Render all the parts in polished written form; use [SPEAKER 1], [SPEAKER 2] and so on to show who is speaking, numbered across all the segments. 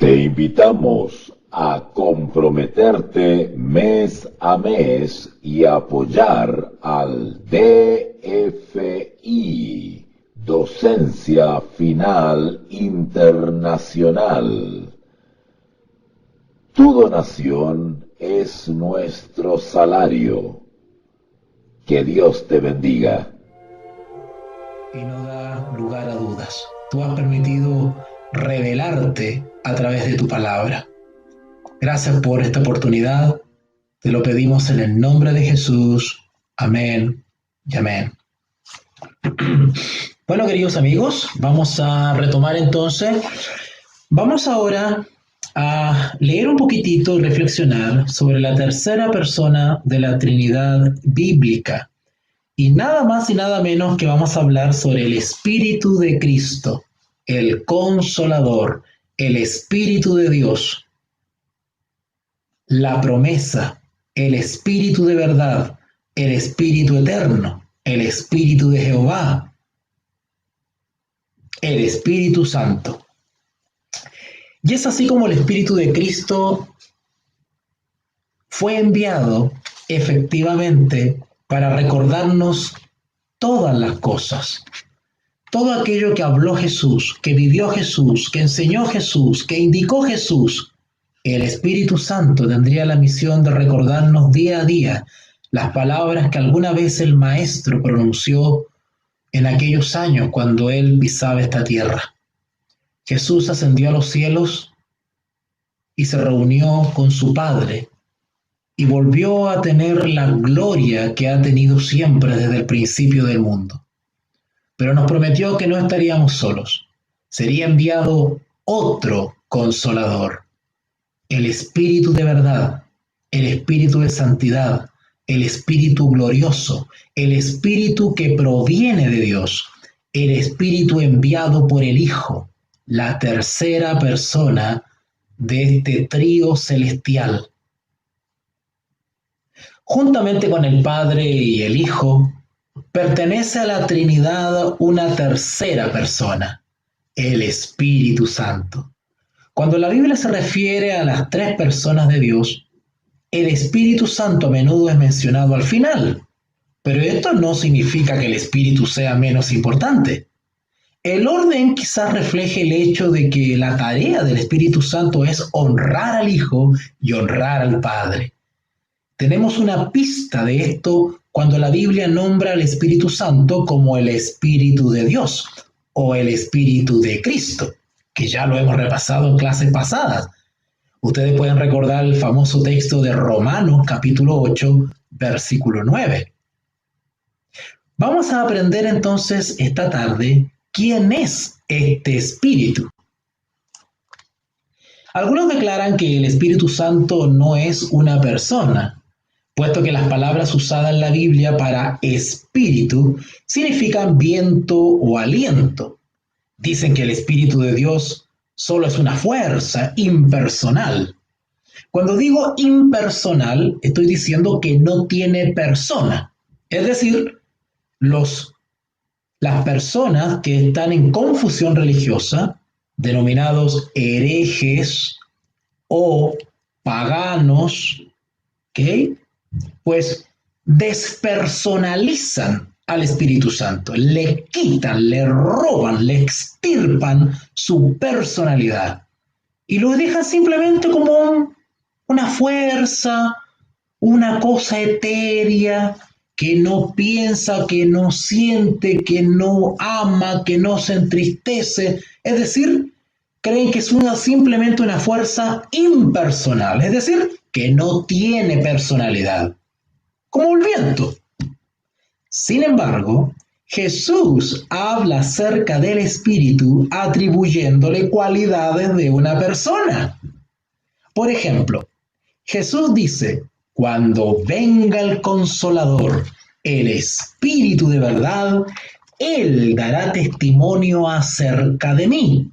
[SPEAKER 1] Te invitamos a comprometerte mes a mes y apoyar al DFI, Docencia Final Internacional. Tu donación es nuestro salario. Que Dios te bendiga.
[SPEAKER 2] Y no da lugar a dudas. Tú has permitido revelarte a través de tu palabra. Gracias por esta oportunidad. Te lo pedimos en el nombre de Jesús. Amén y amén. Bueno, queridos amigos, vamos a retomar entonces. Vamos ahora a leer un poquitito y reflexionar sobre la tercera persona de la Trinidad bíblica. Y nada más y nada menos que vamos a hablar sobre el Espíritu de Cristo, el Consolador, el Espíritu de Dios, la promesa, el Espíritu de verdad, el Espíritu eterno, el Espíritu de Jehová, el Espíritu Santo. Y es así como el Espíritu de Cristo fue enviado efectivamente para recordarnos todas las cosas. Todo aquello que habló Jesús, que vivió Jesús, que enseñó Jesús, que indicó Jesús, el Espíritu Santo tendría la misión de recordarnos día a día las palabras que alguna vez el Maestro pronunció en aquellos años cuando él pisaba esta tierra. Jesús ascendió a los cielos y se reunió con su Padre y volvió a tener la gloria que ha tenido siempre desde el principio del mundo. Pero nos prometió que no estaríamos solos. Sería enviado otro consolador, el Espíritu de verdad, el Espíritu de santidad, el Espíritu glorioso, el Espíritu que proviene de Dios, el Espíritu enviado por el Hijo, la tercera persona de este trío celestial. Juntamente con el Padre y el Hijo, pertenece a la Trinidad una tercera persona, el Espíritu Santo. Cuando la Biblia se refiere a las tres personas de Dios, el Espíritu Santo a menudo es mencionado al final, pero esto no significa que el Espíritu sea menos importante. El orden quizás refleje el hecho de que la tarea del Espíritu Santo es honrar al Hijo y honrar al Padre. Tenemos una pista de esto cuando la Biblia nombra al Espíritu Santo como el Espíritu de Dios o el Espíritu de Cristo, que ya lo hemos repasado en clases pasadas. Ustedes pueden recordar el famoso texto de Romanos capítulo 8, versículo 9. Vamos a aprender entonces esta tarde quién es este Espíritu. Algunos declaran que el Espíritu Santo no es una persona, puesto que las palabras usadas en la Biblia para espíritu significan viento o aliento. Dicen que el Espíritu de Dios solo es una fuerza impersonal. Cuando digo impersonal, estoy diciendo que no tiene persona. Es decir, las personas que están en confusión religiosa, denominados herejes o paganos, ¿ok? Pues despersonalizan al Espíritu Santo, le quitan, le roban, le extirpan su personalidad y lo dejan simplemente como una fuerza, una cosa etérea que no piensa, que no siente, que no ama, que no se entristece. Es decir, creen que es simplemente una fuerza impersonal, es decir, que no tiene personalidad, como el viento. Sin embargo, Jesús habla acerca del Espíritu atribuyéndole cualidades de una persona. Por ejemplo, Jesús dice, cuando venga el Consolador, el Espíritu de verdad, Él dará testimonio acerca de mí.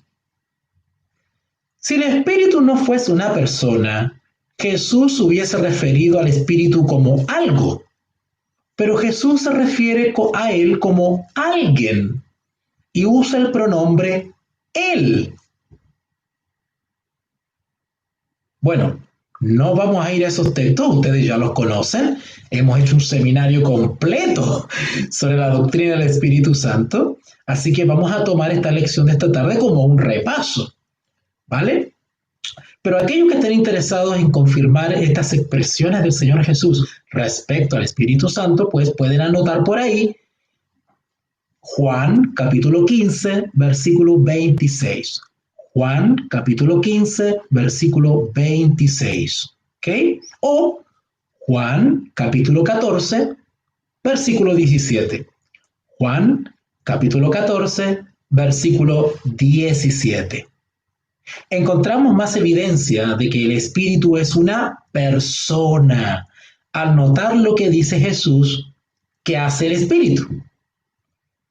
[SPEAKER 2] Si el Espíritu no fuese una persona, Jesús hubiese referido al Espíritu como algo, pero Jesús se refiere a Él como alguien y usa el pronombre Él. Bueno, no vamos a ir a esos textos, ustedes ya los conocen. Hemos hecho un seminario completo sobre la doctrina del Espíritu Santo, así que vamos a tomar esta lección de esta tarde como un repaso, ¿vale? Pero aquellos que estén interesados en confirmar estas expresiones del Señor Jesús respecto al Espíritu Santo, pues pueden anotar por ahí Juan capítulo 15, versículo 26. Juan capítulo 15, versículo 26. ¿Ok? O Juan capítulo 14, versículo 17. Juan capítulo 14, versículo 17. Encontramos más evidencia de que el Espíritu es una persona al notar lo que dice Jesús que hace el Espíritu.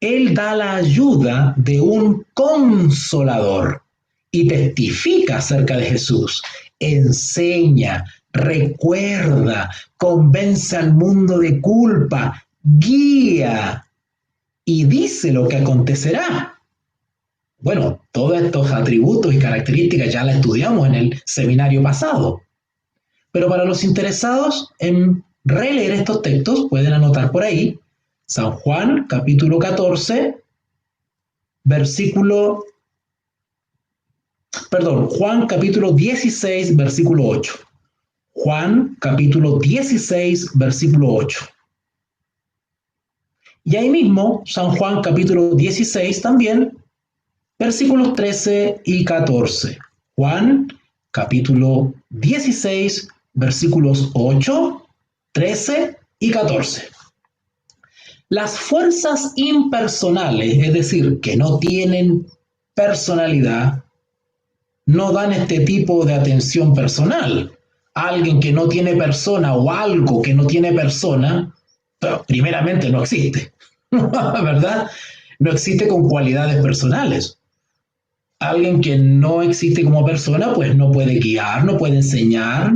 [SPEAKER 2] Él da la ayuda de un consolador y testifica acerca de Jesús, enseña, recuerda, convence al mundo de culpa, guía y dice lo que acontecerá. Bueno, todos estos atributos y características ya las estudiamos en el seminario pasado. Pero para los interesados en releer estos textos, pueden anotar por ahí San Juan, capítulo 14, Juan, capítulo 16, versículo 8. Juan, capítulo 16, versículo 8. Y ahí mismo, San Juan, capítulo 16 también, versículos 13 y 14. Juan, capítulo 16, versículos 8, 13 y 14. Las fuerzas impersonales, es decir, que no tienen personalidad, no dan este tipo de atención personal. Alguien que no tiene persona o algo que no tiene persona, pero primeramente no existe, ¿verdad? No existe con cualidades personales. Alguien que no existe como persona, pues no puede guiar, no puede enseñar,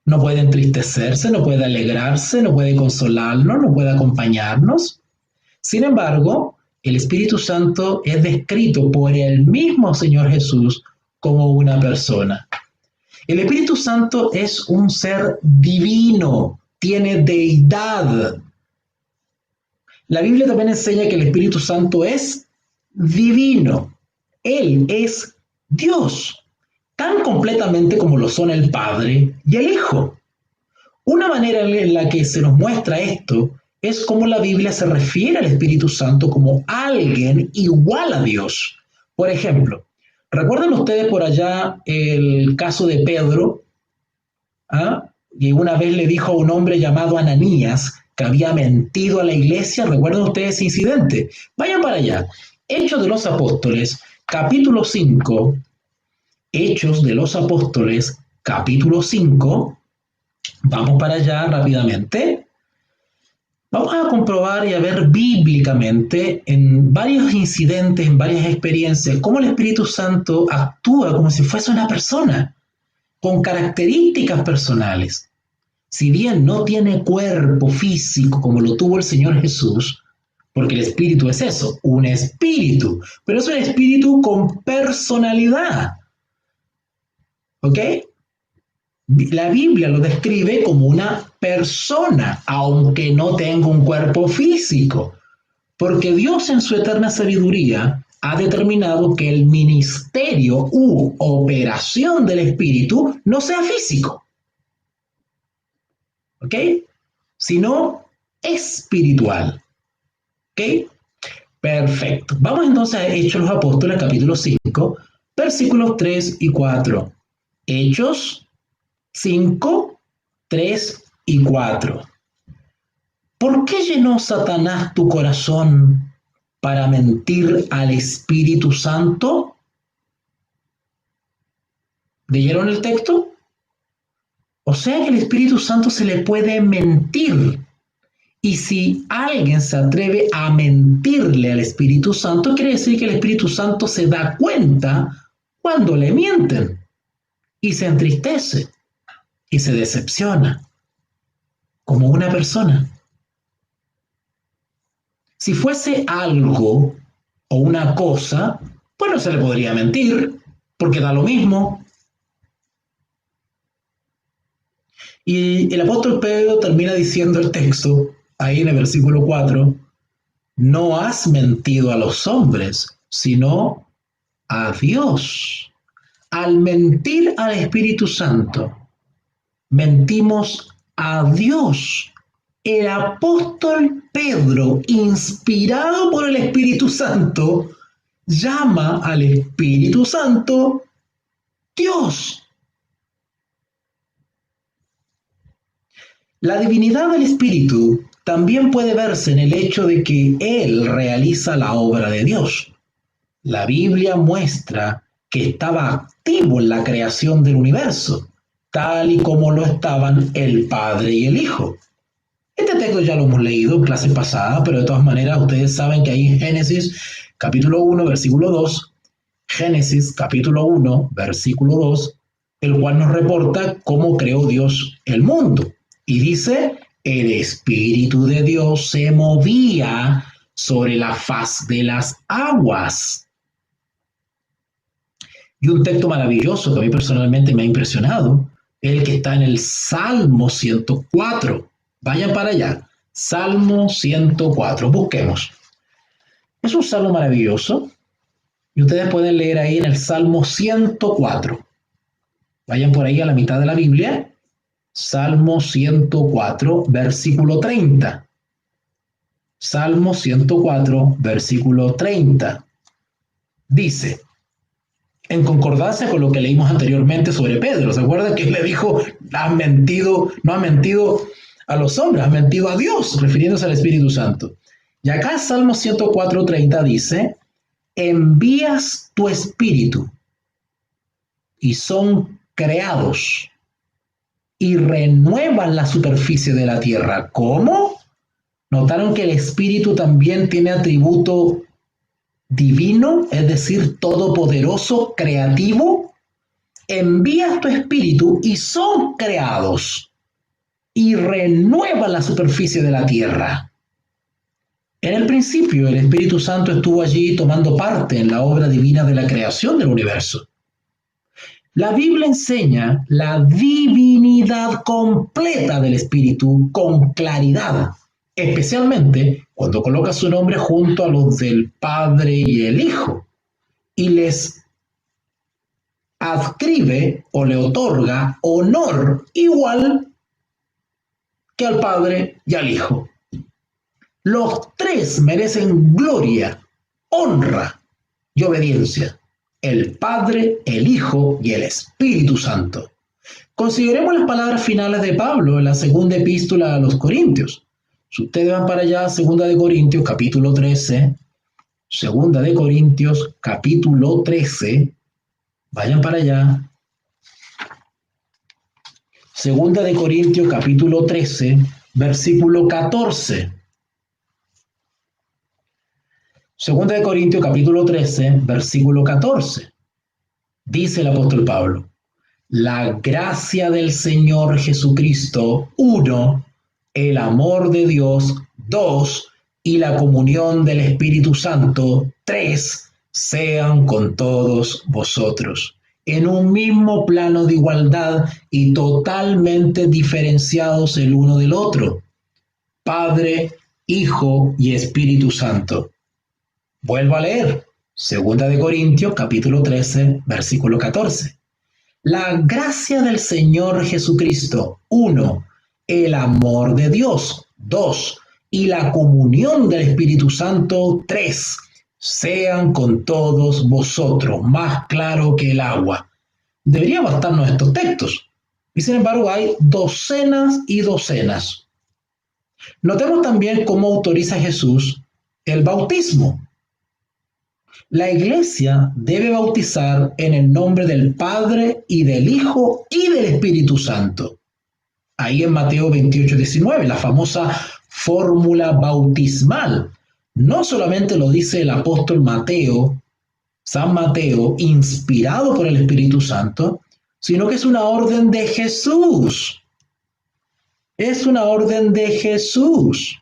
[SPEAKER 2] no puede entristecerse, no puede alegrarse, no puede consolarnos, no puede acompañarnos. Sin embargo, el Espíritu Santo es descrito por el mismo Señor Jesús como una persona. El Espíritu Santo es un ser divino, tiene deidad. La Biblia también enseña que el Espíritu Santo es divino. Él es Dios, tan completamente como lo son el Padre y el Hijo. Una manera en la que se nos muestra esto es cómo la Biblia se refiere al Espíritu Santo como alguien igual a Dios. Por ejemplo, ¿recuerdan ustedes por allá el caso de Pedro? ¿Ah? Y una vez le dijo a un hombre llamado Ananías que había mentido a la iglesia. ¿Recuerdan ustedes ese incidente? Vayan para allá. Hechos de los Apóstoles, capítulo 5. Hechos de los Apóstoles, capítulo 5. Vamos para allá rápidamente. Vamos a comprobar y a ver bíblicamente en varios incidentes, en varias experiencias, cómo el Espíritu Santo actúa como si fuese una persona, con características personales. Si bien no tiene cuerpo físico como lo tuvo el Señor Jesús, porque el Espíritu es eso, un espíritu, pero es un espíritu con personalidad. ¿Ok? La Biblia lo describe como una persona, aunque no tenga un cuerpo físico, porque Dios en su eterna sabiduría ha determinado que el ministerio u operación del Espíritu no sea físico, ¿ok? Sino espiritual, ¿ok? Perfecto. Vamos entonces a Hechos de los Apóstoles, capítulo 5, versículos 3 y 4. Hechos 5, 3 y 4. ¿Por qué llenó Satanás tu corazón para mentir al Espíritu Santo? ¿Leyeron el texto? O sea que al Espíritu Santo se le puede mentir. Y si alguien se atreve a mentirle al Espíritu Santo, quiere decir que el Espíritu Santo se da cuenta cuando le mienten y se entristece y se decepciona como una persona. Si fuese algo o una cosa, pues no se le podría mentir, porque da lo mismo. Y el apóstol Pedro termina diciendo el texto, ahí en el versículo 4, no has mentido a los hombres, sino a Dios. Al mentir al Espíritu Santo, mentimos a Dios. El apóstol Pedro, inspirado por el Espíritu Santo, llama al Espíritu Santo Dios. La divinidad del Espíritu también puede verse en el hecho de que Él realiza la obra de Dios. La Biblia muestra que estaba activo en la creación del universo, tal y como lo estaban el Padre y el Hijo. Este texto ya lo hemos leído en clase pasada, pero de todas maneras ustedes saben que hay en Génesis capítulo 1, versículo 2, Génesis capítulo 1, versículo 2, el cual nos reporta cómo creó Dios el mundo. Y dice, el Espíritu de Dios se movía sobre la faz de las aguas. Y un texto maravilloso que a mí personalmente me ha impresionado, el que está en el Salmo 104. Vayan para allá. Salmo 104. Busquemos. Es un salmo maravilloso. Y ustedes pueden leer ahí en el Salmo 104. Vayan por ahí a la mitad de la Biblia. Salmo 104, versículo 30. Salmo 104, versículo 30. Dice, en concordancia con lo que leímos anteriormente sobre Pedro, ¿se acuerdan que él le dijo, has mentido, no has mentido a los hombres, has mentido a Dios, refiriéndose al Espíritu Santo? Y acá Salmo 104, 30 dice, envías tu espíritu y son creados y renuevan la superficie de la tierra. ¿Cómo? ¿Notaron que el espíritu también tiene atributo divino, es decir, todopoderoso, creativo? Envías tu espíritu y son creados y renuevan la superficie de la tierra. En el principio, el Espíritu Santo estuvo allí tomando parte en la obra divina de la creación del universo. La Biblia enseña la divinidad completa del Espíritu con claridad, especialmente cuando coloca su nombre junto a los del Padre y el Hijo, y les adscribe o le otorga honor igual que al Padre y al Hijo. Los tres merecen gloria, honra y obediencia. El Padre, el Hijo y el Espíritu Santo. Consideremos las palabras finales de Pablo en la segunda epístola a los Corintios. Si ustedes van para allá, segunda de Corintios, capítulo 13, segunda de Corintios, capítulo 13, vayan para allá. Segunda de Corintios, capítulo 13, versículo 14. Segunda de Corintios, capítulo 13, versículo 14. Dice el apóstol Pablo, la gracia del Señor Jesucristo, 1, el amor de Dios, 2, y la comunión del Espíritu Santo, 3, sean con todos vosotros, en un mismo plano de igualdad y totalmente diferenciados el uno del otro, Padre, Hijo y Espíritu Santo. Vuelvo a leer, segunda de Corintios, capítulo 13, versículo 14. La gracia del Señor Jesucristo, 1, el amor de Dios, 2, y la comunión del Espíritu Santo, 3, sean con todos vosotros, más claro que el agua. Debería bastarnos estos textos, y sin embargo hay docenas y docenas. Notemos también cómo autoriza Jesús el bautismo. La iglesia debe bautizar en el nombre del Padre y del Hijo y del Espíritu Santo. Ahí en Mateo 28, 19, la famosa fórmula bautismal. No solamente lo dice el apóstol Mateo, San Mateo, inspirado por el Espíritu Santo, sino que es una orden de Jesús. Es una orden de Jesús.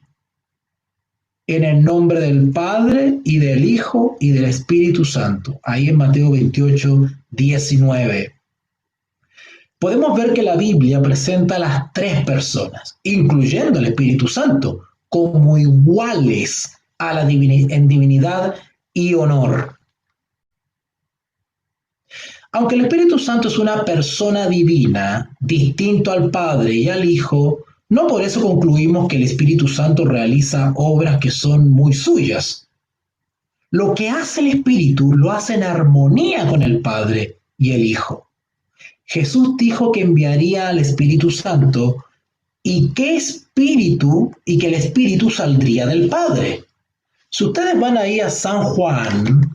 [SPEAKER 2] En el nombre del Padre y del Hijo y del Espíritu Santo. Ahí en Mateo 28, 19. podemos ver que la Biblia presenta a las tres personas, incluyendo al Espíritu Santo, como iguales a la en divinidad y honor. Aunque el Espíritu Santo es una persona divina, distinto al Padre y al Hijo, no por eso concluimos que el Espíritu Santo realiza obras que son muy suyas. Lo que hace el Espíritu lo hace en armonía con el Padre y el Hijo. Jesús dijo que enviaría al Espíritu Santo y que el Espíritu saldría del Padre. Si ustedes van ahí a San Juan,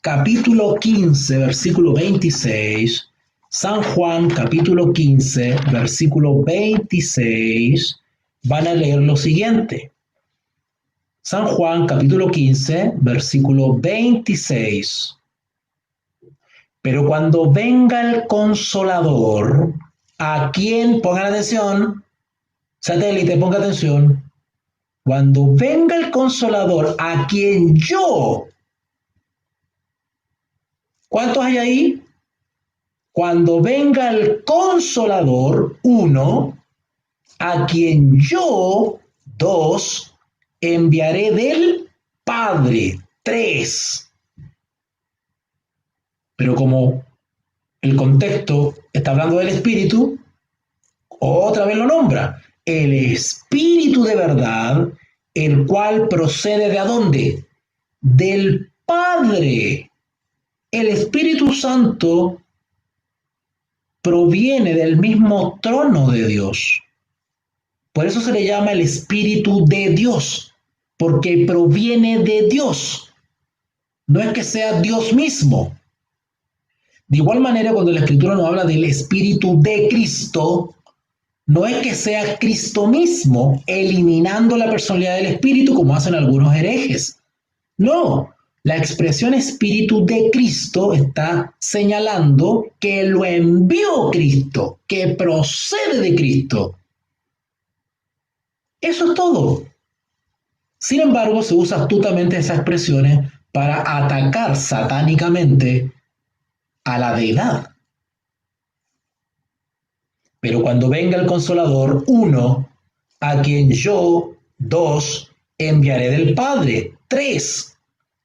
[SPEAKER 2] capítulo 15, versículo 26, San Juan, capítulo 15, versículo 26, van a leer lo siguiente. San Juan, capítulo 15, versículo 26. Pero cuando venga el Consolador, ¿a quién? Pongan atención, satélite, ponga atención. Cuando venga el Consolador, a quien yo... ¿Cuántos hay ahí? Cuando venga el Consolador, 1, a quien yo, 2, enviaré del Padre, 3. Pero como el contexto está hablando del Espíritu, otra vez lo nombra. El Espíritu de verdad, el cual procede ¿de dónde? Del Padre. El Espíritu Santo proviene del mismo trono de Dios. Por eso se le llama el Espíritu de Dios, porque proviene de Dios. No es que sea Dios mismo. De igual manera, cuando la Escritura nos habla del Espíritu de Cristo, no es que sea Cristo mismo eliminando la personalidad del Espíritu como hacen algunos herejes. No, la expresión Espíritu de Cristo está señalando que lo envió Cristo, que procede de Cristo. Eso es todo. Sin embargo, se usa astutamente esas expresiones para atacar satánicamente a la deidad. Pero cuando venga el Consolador, 1, a quien yo, 2, enviaré del Padre, 3,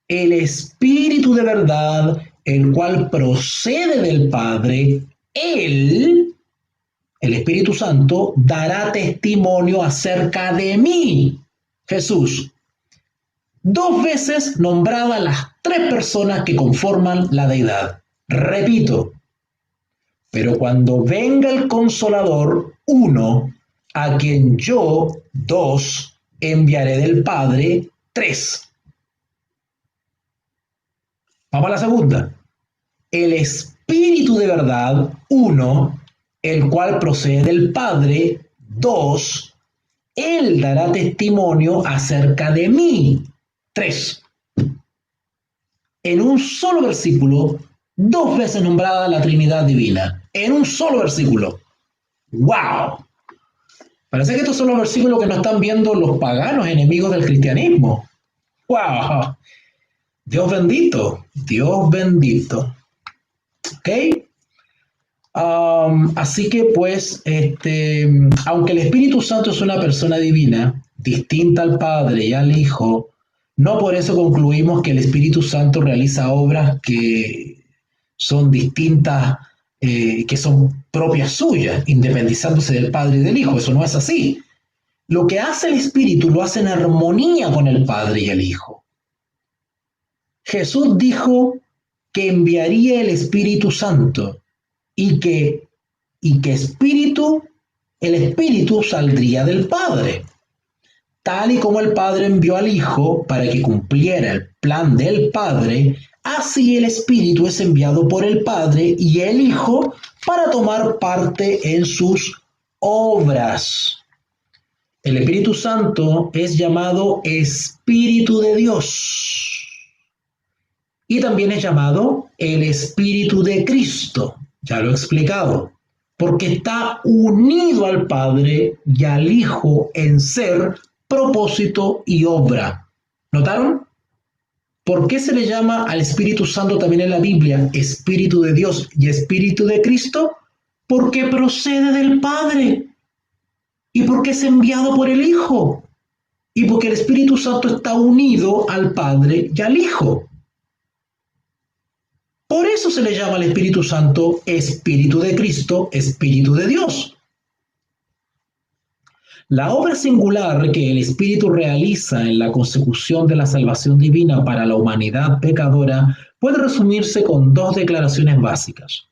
[SPEAKER 2] el Espíritu de verdad, el cual procede del Padre, Él, el Espíritu Santo, dará testimonio acerca de mí, Jesús. 2 veces nombradas las 3 personas que conforman la deidad. Repito, pero cuando venga el Consolador, 1, a quien yo, 2, enviaré del Padre, 3. Vamos a la segunda. El Espíritu de verdad, 1, el cual procede del Padre, 2, Él dará testimonio acerca de mí, 3. En un solo versículo, 2 veces nombrada la Trinidad Divina. En un solo versículo. ¡Wow! Parece que estos son los versículos que no están viendo los paganos enemigos del cristianismo. ¡Wow! Dios bendito. Dios bendito. ¿Ok? Así que pues, aunque el Espíritu Santo es una persona divina, distinta al Padre y al Hijo, no por eso concluimos que el Espíritu Santo realiza obras que son distintas, que son propias suyas, independizándose del Padre y del Hijo. Eso no es así. Lo que hace el Espíritu lo hace en armonía con el Padre y el Hijo. Jesús dijo que enviaría el Espíritu Santo y que el Espíritu saldría del Padre. Tal y como el Padre envió al Hijo para que cumpliera el plan del Padre, así el Espíritu es enviado por el Padre y el Hijo para tomar parte en sus obras. El Espíritu Santo es llamado Espíritu de Dios y también es llamado el Espíritu de Cristo. Ya lo he explicado, porque está unido al Padre y al Hijo en ser, propósito y obra. ¿Notaron? ¿Por qué se le llama al Espíritu Santo también en la Biblia Espíritu de Dios y Espíritu de Cristo? Porque procede del Padre y porque es enviado por el Hijo y porque el Espíritu Santo está unido al Padre y al Hijo. Por eso se le llama al Espíritu Santo Espíritu de Cristo, Espíritu de Dios. La obra singular que el Espíritu realiza en la consecución de la salvación divina para la humanidad pecadora puede resumirse con dos declaraciones básicas.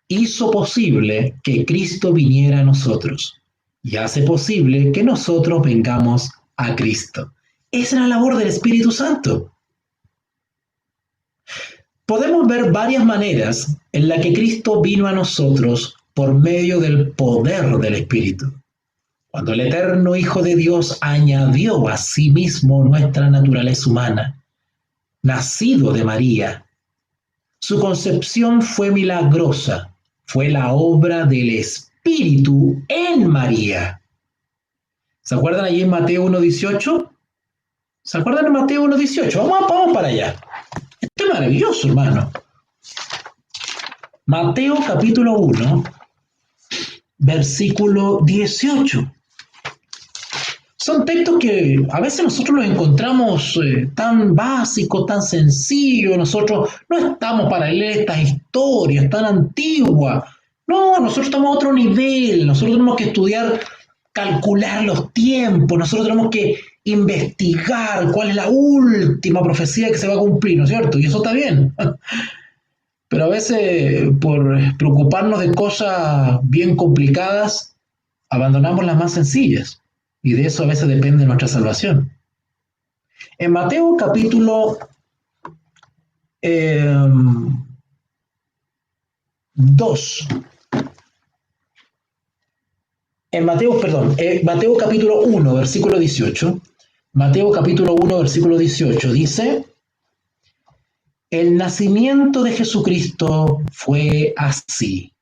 [SPEAKER 2] Hizo posible que Cristo viniera a nosotros y hace posible que nosotros vengamos a Cristo. Esa es la labor del Espíritu Santo. Podemos ver varias maneras en las que Cristo vino a nosotros por medio del poder del Espíritu. Cuando el eterno Hijo de Dios añadió a sí mismo nuestra naturaleza humana, nacido de María, su concepción fue milagrosa, fue la obra del Espíritu en María. ¿Se acuerdan allí en Mateo 1:18? ¿Se acuerdan en Mateo 1:18? Vamos para allá. Esto es maravilloso, hermano. Mateo capítulo 1, versículo 18. Son textos que a veces nosotros los encontramos tan básicos, tan sencillos. Nosotros no estamos para leer estas historias tan antiguas. No, nosotros estamos a otro nivel. Nosotros tenemos que estudiar, calcular los tiempos. Nosotros tenemos que investigar cuál es la última profecía que se va a cumplir, ¿no es cierto? Y eso está bien. Pero a veces, por preocuparnos de cosas bien complicadas, abandonamos las más sencillas. Y de eso a veces depende nuestra salvación. En Mateo capítulo 2. Mateo capítulo 1, versículo 18. Mateo capítulo 1, versículo 18 dice: el nacimiento de Jesucristo fue así.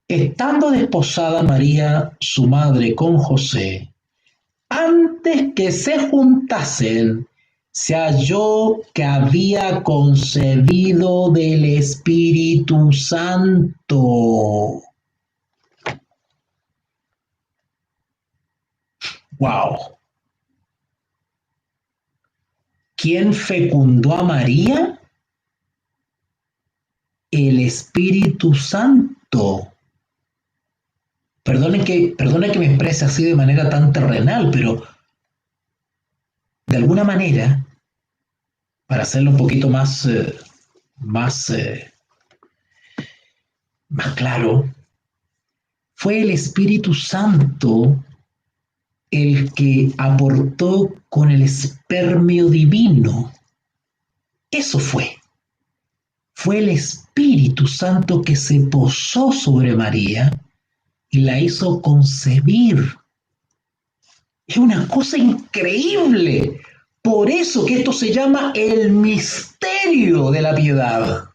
[SPEAKER 2] Estando desposada María, su madre, con José, antes que se juntasen, se halló que había concebido del Espíritu Santo. ¡Wow! ¿Quién fecundó a María? El Espíritu Santo. Perdone que me exprese así de manera tan terrenal, pero de alguna manera, para hacerlo un poquito más claro, fue el Espíritu Santo el que aportó con el espermio divino. Eso fue. Fue el Espíritu Santo que se posó sobre María y la hizo concebir. Es una cosa increíble. Por eso que esto se llama el misterio de la piedad.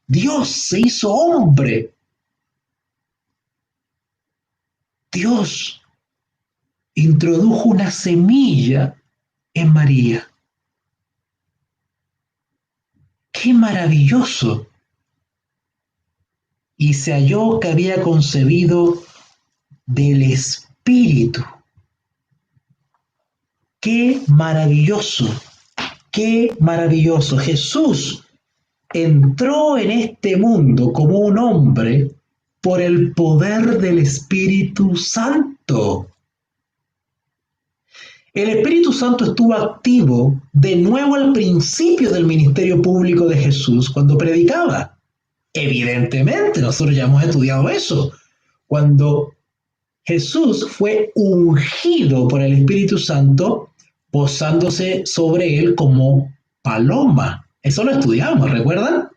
[SPEAKER 2] Dios se hizo hombre. Dios introdujo una semilla en María. ¡Qué maravilloso! Y se halló que había concebido del Espíritu. ¡Qué maravilloso! ¡Qué maravilloso! Jesús entró en este mundo como un hombre por el poder del Espíritu Santo. El Espíritu Santo estuvo activo de nuevo al principio del ministerio público de Jesús cuando predicaba. Evidentemente, nosotros ya hemos estudiado eso. Cuando Jesús fue ungido por el Espíritu Santo, posándose sobre él como paloma. Eso lo estudiamos, ¿recuerdan?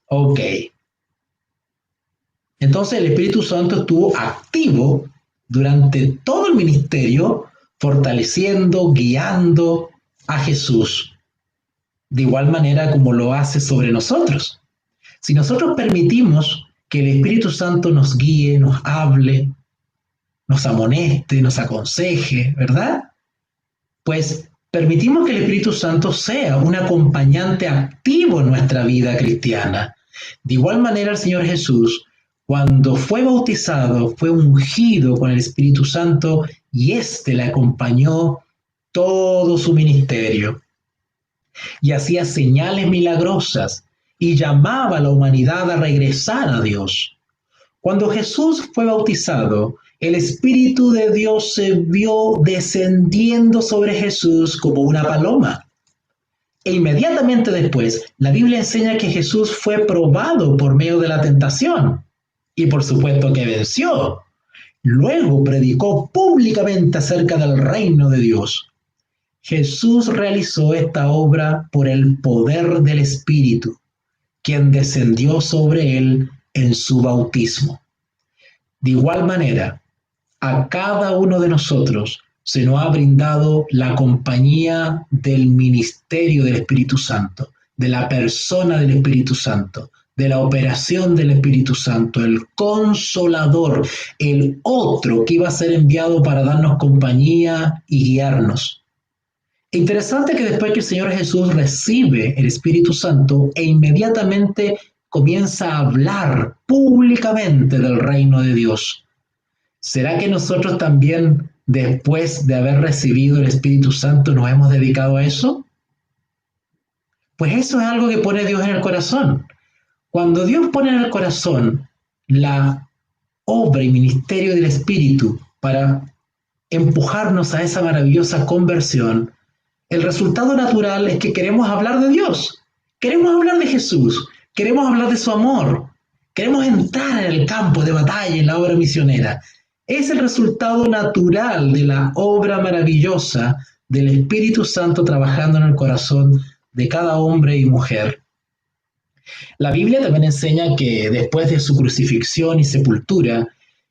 [SPEAKER 2] Ok. Entonces el Espíritu Santo estuvo activo durante todo el ministerio, fortaleciendo, guiando a Jesús, de igual manera como lo hace sobre nosotros. Si nosotros permitimos que el Espíritu Santo nos guíe, nos hable, nos amoneste, nos aconseje, ¿verdad? Pues permitimos que el Espíritu Santo sea un acompañante activo en nuestra vida cristiana. De igual manera, el Señor Jesús, cuando fue bautizado, fue ungido con el Espíritu Santo y éste le acompañó todo su ministerio y hacía señales milagrosas y llamaba a la humanidad a regresar a Dios. Cuando Jesús fue bautizado, el Espíritu de Dios se vio descendiendo sobre Jesús como una paloma. E inmediatamente después, la Biblia enseña que Jesús fue probado por medio de la tentación. Y por supuesto que venció. Luego predicó públicamente acerca del reino de Dios. Jesús realizó esta obra por el poder del Espíritu, quien descendió sobre él en su bautismo. De igual manera, a cada uno de nosotros se nos ha brindado la compañía del ministerio del Espíritu Santo, de la persona del Espíritu Santo, de la operación del Espíritu Santo, el consolador, el otro que iba a ser enviado para darnos compañía y guiarnos. Interesante que después que el Señor Jesús recibe el Espíritu Santo e inmediatamente comienza a hablar públicamente del reino de Dios. ¿Será que nosotros también, después de haber recibido el Espíritu Santo, nos hemos dedicado a eso? Pues eso es algo que pone Dios en el corazón. Cuando Dios pone en el corazón la obra y ministerio del Espíritu para empujarnos a esa maravillosa conversión, el resultado natural es que queremos hablar de Dios, queremos hablar de Jesús, queremos hablar de su amor, queremos entrar en el campo de batalla en la obra misionera. Es el resultado natural de la obra maravillosa del Espíritu Santo trabajando en el corazón de cada hombre y mujer. La Biblia también enseña que después de su crucifixión y sepultura,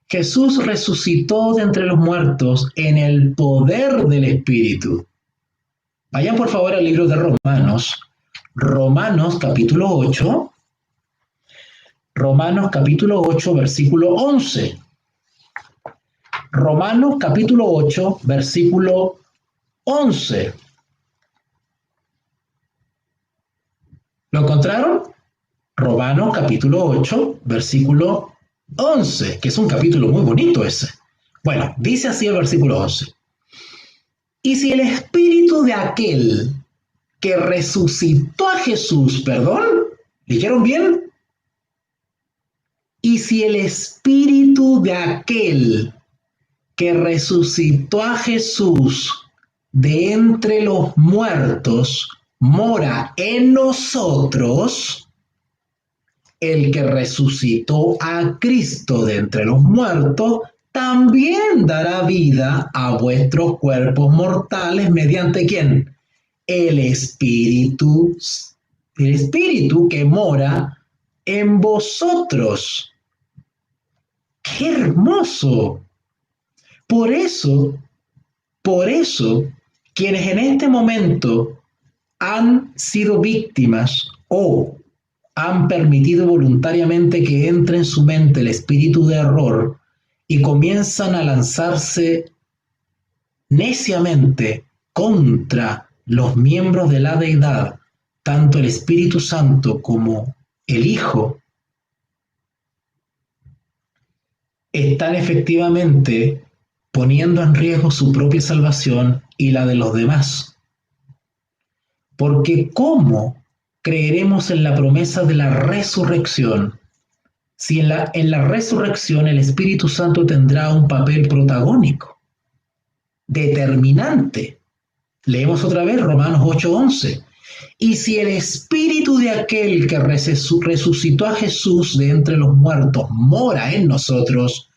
[SPEAKER 2] Jesús resucitó de entre los muertos en el poder del Espíritu. Vayan por favor al libro de Romanos, Romanos capítulo 8, versículo 11. Romanos capítulo 8, versículo 11. ¿Lo encontraron? Romanos capítulo 8, versículo 11, que es un capítulo muy bonito ese. Bueno, dice así el versículo 11. Y si el espíritu de aquel que resucitó a Jesús, ¿leyeron bien? Y si el espíritu de aquel que resucitó a Jesús de entre los muertos mora en nosotros, el que resucitó a Cristo de entre los muertos también dará vida a vuestros cuerpos mortales mediante ¿quién? El Espíritu que mora en vosotros. ¡Qué hermoso! Por eso, quienes en este momento han sido víctimas o han permitido voluntariamente que entre en su mente el espíritu de error y comienzan a lanzarse neciamente contra los miembros de la deidad, tanto el Espíritu Santo como el Hijo, están efectivamente poniendo en riesgo su propia salvación y la de los demás. Porque ¿cómo creeremos en la promesa de la resurrección si en la resurrección el Espíritu Santo tendrá un papel protagónico, determinante? Leemos otra vez Romanos 8:11. Y si el espíritu de aquel que resucitó a Jesús de entre los muertos mora en nosotros,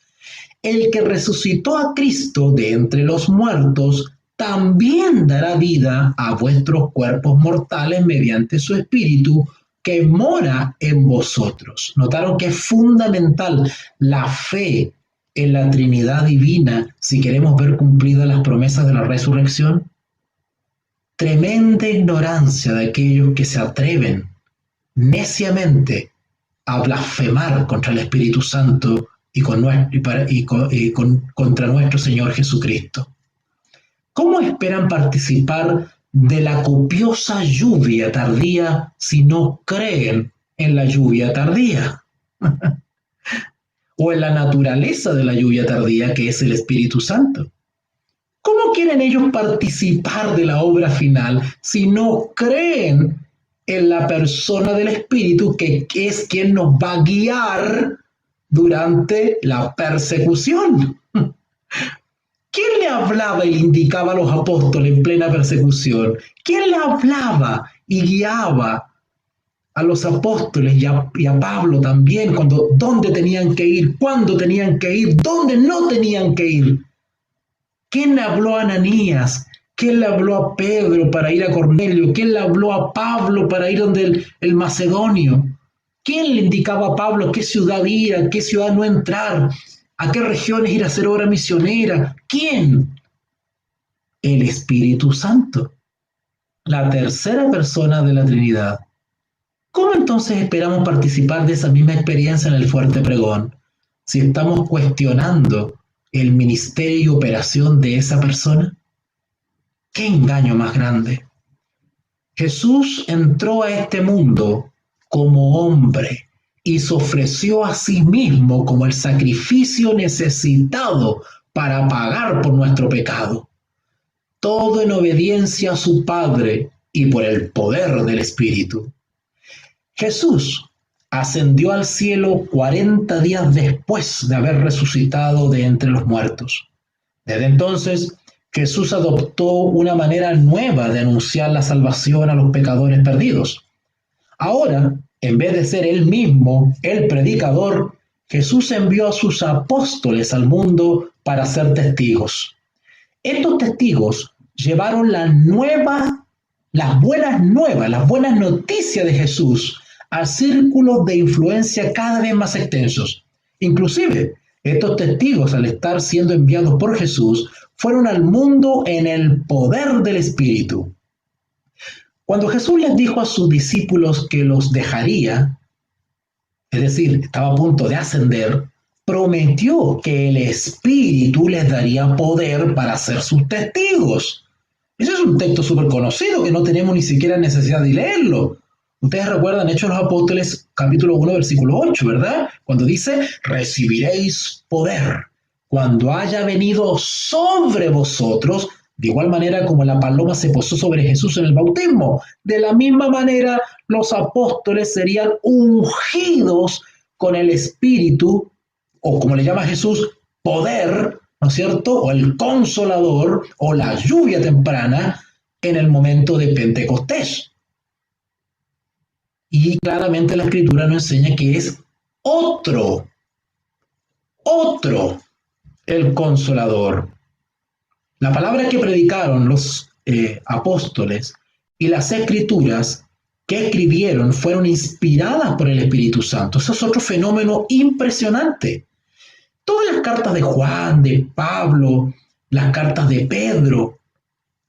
[SPEAKER 2] el que resucitó a Cristo de entre los muertos también dará vida a vuestros cuerpos mortales mediante su espíritu que mora en vosotros. ¿Notaron que es fundamental la fe en la Trinidad divina si queremos ver cumplidas las promesas de la resurrección? Tremenda ignorancia de aquellos que se atreven neciamente a blasfemar contra el Espíritu Santo y contra nuestro Señor Jesucristo. ¿Cómo esperan participar de la copiosa lluvia tardía si no creen en la lluvia tardía o en la naturaleza de la lluvia tardía, que es el Espíritu Santo. ¿Cómo quieren ellos participar de la obra final si no creen en la persona del Espíritu, que es quien nos va a guiar durante la persecución? ¿Quién le hablaba y le indicaba a los apóstoles en plena persecución? ¿Quién le hablaba y guiaba a los apóstoles y a Pablo también dónde tenían que ir, cuándo tenían que ir, dónde no tenían que ir? ¿Quién le habló a Ananías? ¿Quién le habló a Pedro para ir a Cornelio? ¿Quién le habló a Pablo para ir donde el macedonio? ¿Quién le indicaba a Pablo a qué ciudad ir, a qué ciudad no entrar, a qué regiones ir a hacer obra misionera? ¿Quién? El Espíritu Santo, la tercera persona de la Trinidad. ¿Cómo entonces esperamos participar de esa misma experiencia en el fuerte pregón si estamos cuestionando el ministerio y operación de esa persona? ¡Qué engaño más grande! Jesús entró a este mundo como hombre y se ofreció a sí mismo como el sacrificio necesitado para pagar por nuestro pecado. Todo en obediencia a su Padre y por el poder del Espíritu. Jesús ascendió al cielo 40 días después de haber resucitado de entre los muertos. Desde entonces, Jesús adoptó una manera nueva de anunciar la salvación a los pecadores perdidos. Ahora, en vez de ser él mismo el predicador, Jesús envió a sus apóstoles al mundo para ser testigos. Estos testigos llevaron las buenas nuevas, las buenas noticias de Jesús a círculos de influencia cada vez más extensos. Inclusive, estos testigos, al estar siendo enviados por Jesús, fueron al mundo en el poder del Espíritu. Cuando Jesús les dijo a sus discípulos que los dejaría, es decir, estaba a punto de ascender, prometió que el Espíritu les daría poder para ser sus testigos. Ese es un texto súper conocido que no tenemos ni siquiera necesidad de leerlo. Ustedes recuerdan Hechos de los Apóstoles, capítulo 1, versículo 8, ¿verdad? Cuando dice, recibiréis poder cuando haya venido sobre vosotros, de igual manera como la paloma se posó sobre Jesús en el bautismo. De la misma manera, los apóstoles serían ungidos con el Espíritu, o como le llama Jesús, poder, ¿no es cierto? O el Consolador, o la lluvia temprana, en el momento de Pentecostés. Y claramente la Escritura nos enseña que es otro, el Consolador. La palabra que predicaron los apóstoles y las Escrituras que escribieron fueron inspiradas por el Espíritu Santo. Eso es otro fenómeno impresionante. Todas las cartas de Juan, de Pablo, las cartas de Pedro,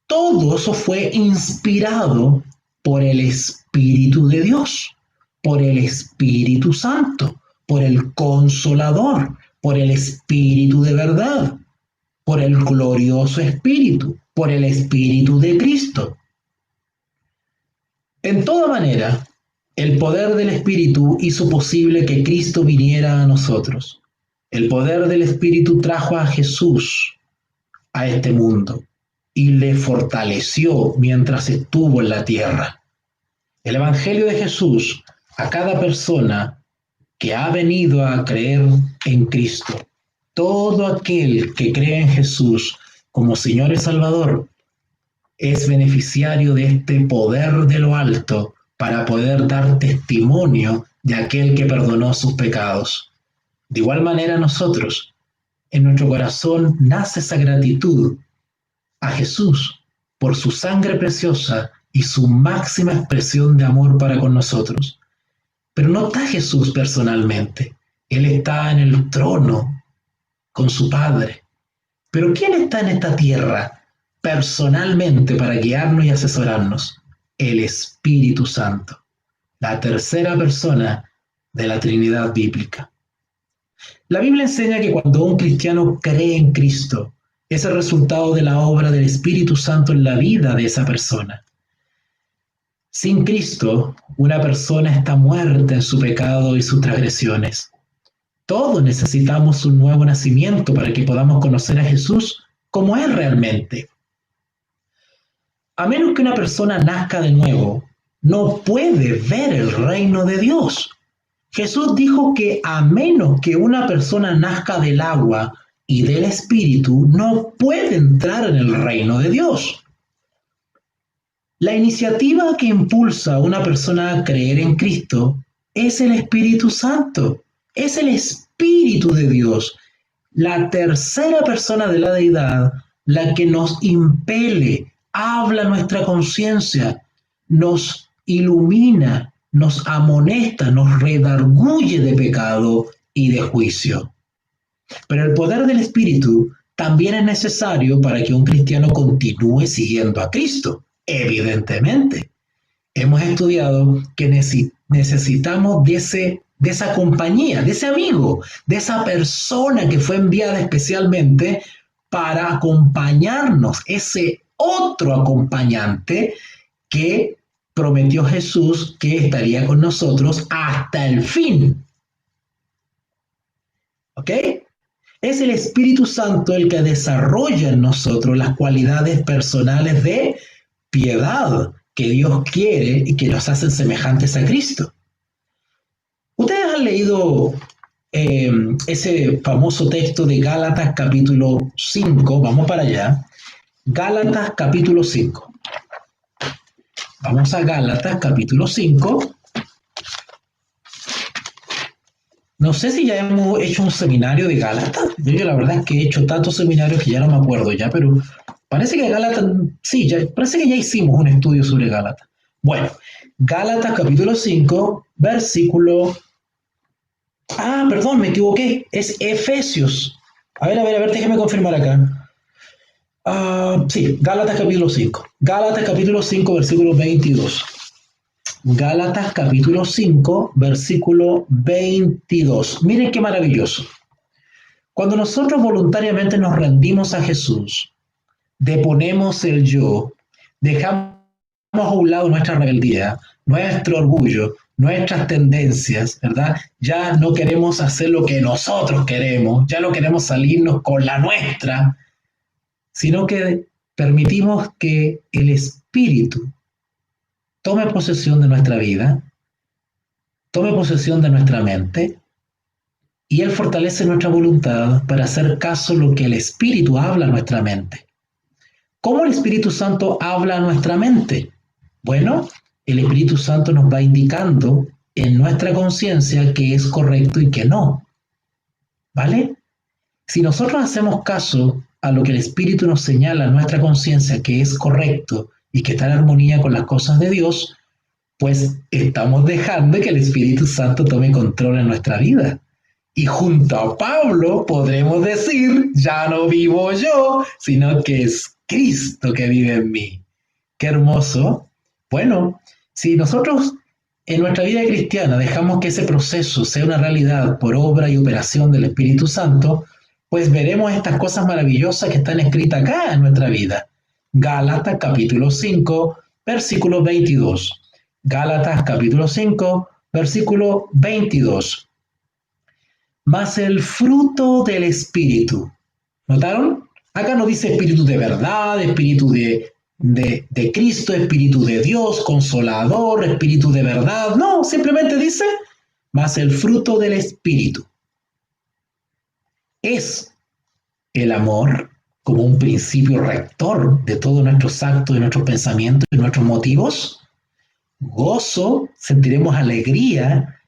[SPEAKER 2] todo eso fue inspirado por el Espíritu de Dios, por el Espíritu Santo, por el Consolador, por el Espíritu de verdad, por el glorioso Espíritu, por el Espíritu de Cristo. En toda manera, el poder del Espíritu hizo posible que Cristo viniera a nosotros. El poder del Espíritu trajo a Jesús a este mundo y le fortaleció mientras estuvo en la tierra. El Evangelio de Jesús a cada persona que ha venido a creer en Cristo, todo aquel que cree en Jesús como Señor y Salvador, es beneficiario de este poder de lo alto para poder dar testimonio de aquel que perdonó sus pecados. De igual manera nosotros, en nuestro corazón nace esa gratitud a Jesús por su sangre preciosa y su máxima expresión de amor para con nosotros. Pero no está Jesús personalmente. Él está en el trono con su Padre. Pero ¿quién está en esta tierra personalmente para guiarnos y asesorarnos? El Espíritu Santo, la tercera persona de la Trinidad bíblica. La Biblia enseña que cuando un cristiano cree en Cristo, es el resultado de la obra del Espíritu Santo en la vida de esa persona. Sin Cristo, una persona está muerta en su pecado y sus transgresiones. Todos necesitamos un nuevo nacimiento para que podamos conocer a Jesús como es realmente. A menos que una persona nazca de nuevo, no puede ver el reino de Dios. Jesús dijo que a menos que una persona nazca del agua y del Espíritu, no puede entrar en el reino de Dios. La iniciativa que impulsa a una persona a creer en Cristo es el Espíritu Santo, es el Espíritu de Dios, la tercera persona de la deidad, la que nos impele, habla nuestra conciencia, nos ilumina, nos amonesta, nos redarguye de pecado y de juicio. Pero el poder del Espíritu también es necesario para que un cristiano continúe siguiendo a Cristo. Evidentemente, hemos estudiado que necesitamos de esa compañía, de ese amigo, de esa persona que fue enviada especialmente para acompañarnos, ese otro acompañante que prometió Jesús que estaría con nosotros hasta el fin. ¿Ok? Es el Espíritu Santo el que desarrolla en nosotros las cualidades personales de piedad que Dios quiere y que nos hacen semejantes a Cristo. Ustedes han leído ese famoso texto de Gálatas capítulo 5, vamos para allá. Gálatas capítulo 5. Vamos a Gálatas capítulo 5. No sé si ya hemos hecho un seminario de Gálatas. Yo la verdad es que he hecho tantos seminarios que ya no me acuerdo ya, pero parece que Gálatas, sí, parece que ya hicimos un estudio sobre Gálatas. Bueno, Gálatas capítulo 5, versículo... perdón, me equivoqué. Es Efesios. A ver, déjeme confirmar acá. Sí, Gálatas capítulo 5. Gálatas capítulo 5, versículo 22. Gálatas capítulo 5, versículo 22. Miren qué maravilloso. Cuando nosotros voluntariamente nos rendimos a Jesús, deponemos el yo, dejamos a un lado nuestra rebeldía, nuestro orgullo, nuestras tendencias, ¿verdad? Ya no queremos hacer lo que nosotros queremos, ya no queremos salirnos con la nuestra, sino que permitimos que el Espíritu tome posesión de nuestra vida, tome posesión de nuestra mente, y Él fortalece nuestra voluntad para hacer caso a lo que el Espíritu habla a nuestra mente. ¿Cómo el Espíritu Santo habla a nuestra mente? Bueno, el Espíritu Santo nos va indicando en nuestra conciencia qué es correcto y qué no. ¿Vale? Si nosotros hacemos caso a lo que el Espíritu nos señala en nuestra conciencia que es correcto y que está en armonía con las cosas de Dios, pues estamos dejando que el Espíritu Santo tome control en nuestra vida. Y junto a Pablo podremos decir, ya no vivo yo, sino que es Cristo que vive en mí. ¡Qué hermoso! Bueno, si nosotros en nuestra vida cristiana dejamos que ese proceso sea una realidad por obra y operación del Espíritu Santo, pues veremos estas cosas maravillosas que están escritas acá en nuestra vida. Gálatas capítulo 5, versículo 22. Gálatas capítulo 5, versículo 22. Mas el fruto del Espíritu. ¿Notaron? Acá no dice espíritu de verdad, espíritu de Cristo, espíritu de Dios, consolador, espíritu de verdad. No, simplemente dice, mas el fruto del Espíritu es el amor como un principio rector de todos nuestros actos, de nuestros pensamientos y nuestros motivos. Gozo, sentiremos alegría.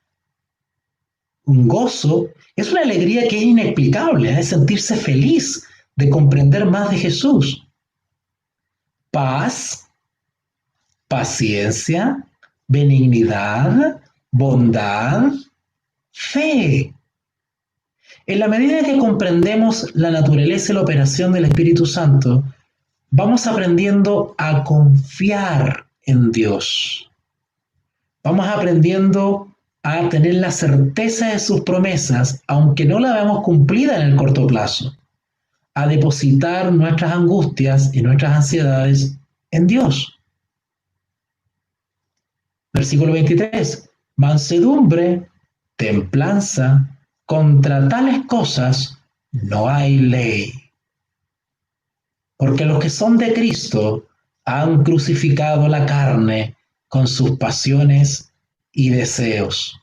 [SPEAKER 2] Un gozo es una alegría que es inexplicable, es sentirse feliz de comprender más de Jesús. Paz, paciencia, benignidad, bondad, fe. En la medida que comprendemos la naturaleza y la operación del Espíritu Santo, vamos aprendiendo a confiar en Dios. Vamos aprendiendo a tener la certeza de sus promesas, aunque no la veamos cumplida en el corto plazo, a depositar nuestras angustias y nuestras ansiedades en Dios. Versículo 23. Mansedumbre, templanza, contra tales cosas no hay ley. Porque los que son de Cristo han crucificado la carne con sus pasiones y deseos.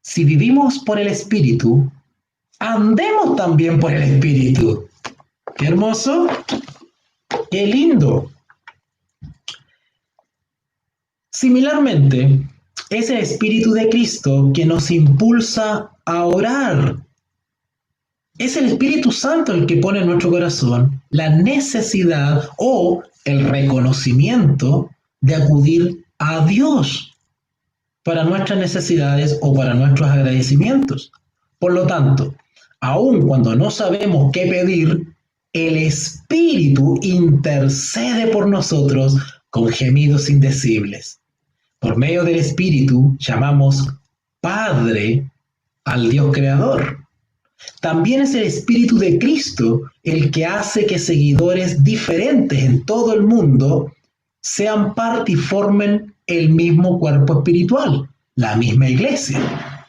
[SPEAKER 2] Si vivimos por el Espíritu, andemos también por el Espíritu. ¡Qué hermoso! ¡Qué lindo! Similarmente, es el Espíritu de Cristo que nos impulsa a orar. Es el Espíritu Santo el que pone en nuestro corazón la necesidad o el reconocimiento de acudir a Dios para nuestras necesidades o para nuestros agradecimientos. Por lo tanto, aun cuando no sabemos qué pedir, el Espíritu intercede por nosotros con gemidos indecibles. Por medio del Espíritu llamamos Padre al Dios Creador. También es el Espíritu de Cristo el que hace que seguidores diferentes en todo el mundo sean parte y formen el mismo cuerpo espiritual, la misma iglesia.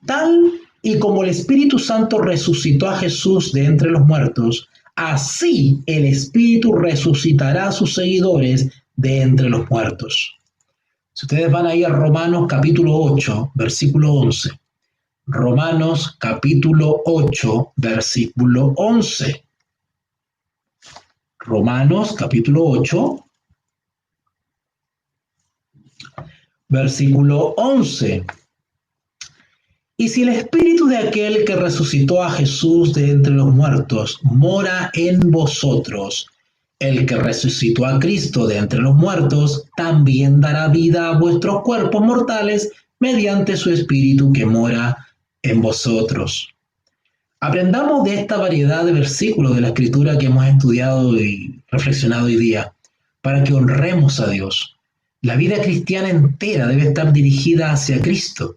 [SPEAKER 2] Tal y como el Espíritu Santo resucitó a Jesús de entre los muertos, así el Espíritu resucitará a sus seguidores de entre los muertos. Si ustedes van ahí a Romanos capítulo 8, versículo 11. Romanos capítulo 8, versículo 11. Romanos capítulo 8, versículo 11. Y si el espíritu de aquel que resucitó a Jesús de entre los muertos mora en vosotros, el que resucitó a Cristo de entre los muertos también dará vida a vuestros cuerpos mortales mediante su espíritu que mora en vosotros. Aprendamos de esta variedad de versículos de la Escritura que hemos estudiado y reflexionado hoy día, para que honremos a Dios. La vida cristiana entera debe estar dirigida hacia Cristo,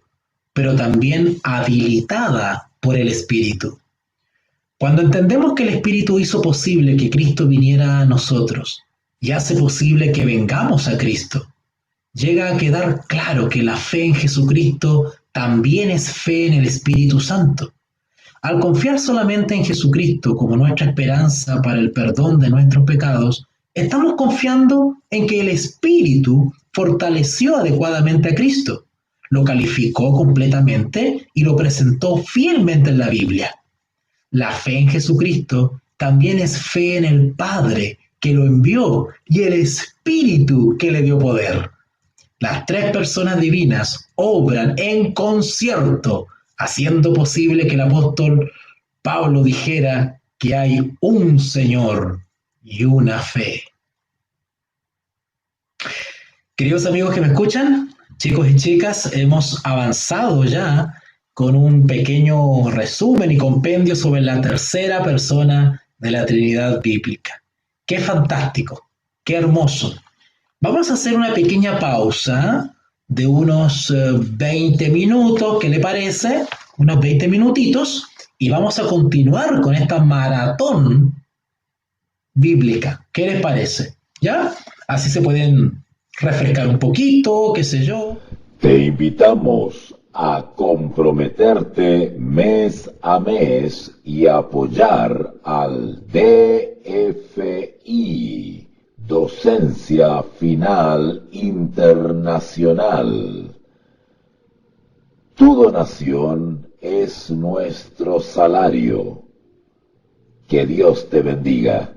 [SPEAKER 2] pero también habilitada por el Espíritu. Cuando entendemos que el Espíritu hizo posible que Cristo viniera a nosotros y hace posible que vengamos a Cristo, llega a quedar claro que la fe en Jesucristo también es fe en el Espíritu Santo. Al confiar solamente en Jesucristo como nuestra esperanza para el perdón de nuestros pecados, estamos confiando en que el Espíritu fortaleció adecuadamente a Cristo, lo calificó completamente y lo presentó fielmente en la Biblia. La fe en Jesucristo también es fe en el Padre que lo envió y el Espíritu que le dio poder. Las tres personas divinas obran en concierto, haciendo posible que el apóstol Pablo dijera que hay un Señor y una fe. Queridos amigos que me escuchan, chicos y chicas, hemos avanzado ya con un pequeño resumen y compendio sobre la tercera persona de la Trinidad bíblica. ¡Qué fantástico! ¡Qué hermoso! Vamos a hacer una pequeña pausa de unos 20 minutos, ¿qué le parece? Unos 20 minutitos, y vamos a continuar con esta maratón bíblica. ¿Qué les parece? ¿Ya? Así se pueden refrescar un poquito, qué sé yo.
[SPEAKER 1] Te invitamos a comprometerte mes a mes y apoyar al DFI, Docencia Final Internacional. Tu donación es nuestro salario. Que Dios te bendiga.